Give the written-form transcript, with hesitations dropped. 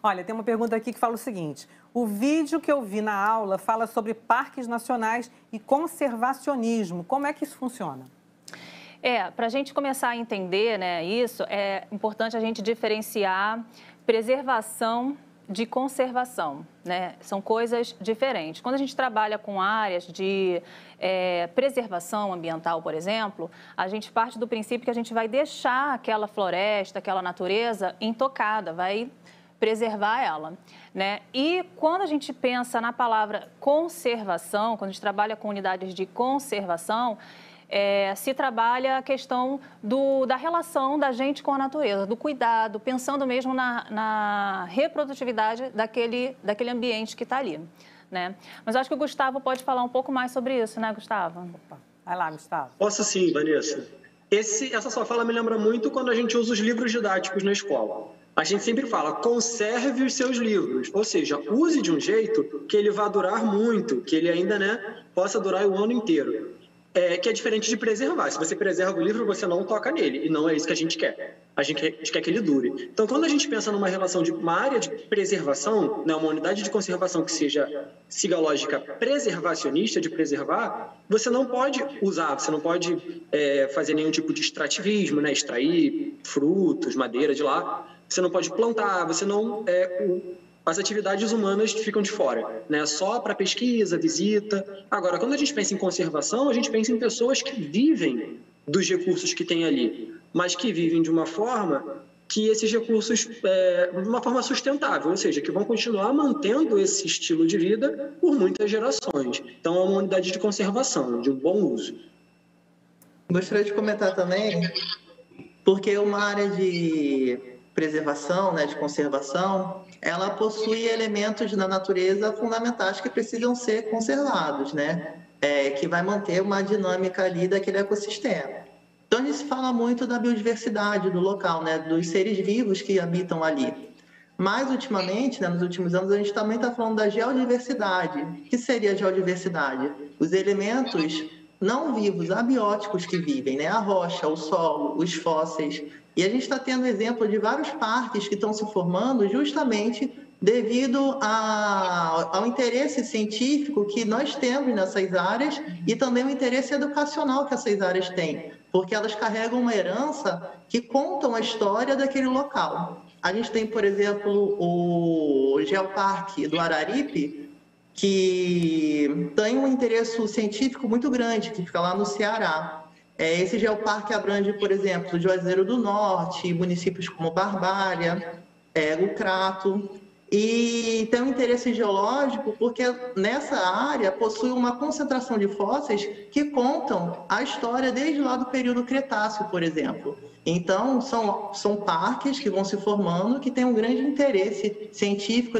Olha, tem uma pergunta aqui que fala o seguinte: o vídeo que eu vi na aula fala sobre parques nacionais e conservacionismo. Como é que isso funciona? Para a gente começar a entender, né, isso, é importante a gente diferenciar preservação de conservação, né? São coisas diferentes. Quando a gente trabalha com áreas de preservação ambiental, por exemplo, a gente parte do princípio que a gente vai deixar aquela floresta, aquela natureza intocada, vai preservar ela, né? E quando a gente pensa na palavra conservação, quando a gente trabalha com unidades de conservação, se trabalha a questão da relação da gente com a natureza, do cuidado, pensando mesmo na reprodutividade daquele ambiente que está ali, né? Mas acho que o Gustavo pode falar um pouco mais sobre isso, né, Gustavo? Opa, vai lá, Gustavo. Posso sim, Vanessa. Essa sua fala me lembra muito quando a gente usa os livros didáticos na escola. A gente sempre fala, conserve os seus livros, ou seja, use de um jeito que ele vá durar muito, que ele ainda, possa durar o ano inteiro. Que é diferente de preservar. Se você preserva o livro, você não toca nele, e não é isso que a gente quer. A gente quer que ele dure. Então, quando a gente pensa numa relação de uma área de preservação, uma unidade de conservação que siga a lógica preservacionista, de preservar, você não pode usar, você não pode fazer nenhum tipo de extrativismo, extrair frutos, madeira de lá, você não pode plantar, você não... As atividades humanas ficam de fora, só para pesquisa, visita. Agora, quando a gente pensa em conservação, a gente pensa em pessoas que vivem dos recursos que tem ali, mas que vivem de uma forma que esses recursos, de uma forma sustentável, ou seja, que vão continuar mantendo esse estilo de vida por muitas gerações. Então, é uma unidade de conservação, de um bom uso. Gostaria de comentar também, porque uma área de preservação, de conservação, ela possui elementos na natureza fundamentais que precisam ser conservados, que vai manter uma dinâmica ali daquele ecossistema. Então, a gente se fala muito da biodiversidade do local, dos seres vivos que habitam ali. Mas, ultimamente, nos últimos anos, a gente também está falando da geodiversidade. O que seria a geodiversidade? Os elementos não vivos, abióticos que vivem, a rocha, o solo, os fósseis. E a gente está tendo exemplo de vários parques que estão se formando justamente devido ao interesse científico que nós temos nessas áreas e também o interesse educacional que essas áreas têm, porque elas carregam uma herança que contam a história daquele local. A gente tem, por exemplo, o Geoparque do Araripe, que tem um interesse científico muito grande, que fica lá no Ceará. Esse geoparque abrange, por exemplo, Juazeiro do Norte, municípios como Barbalha, o Crato, e tem um interesse geológico porque nessa área possui uma concentração de fósseis que contam a história desde lá do período Cretáceo, por exemplo. Então, são parques que vão se formando, que têm um grande interesse científico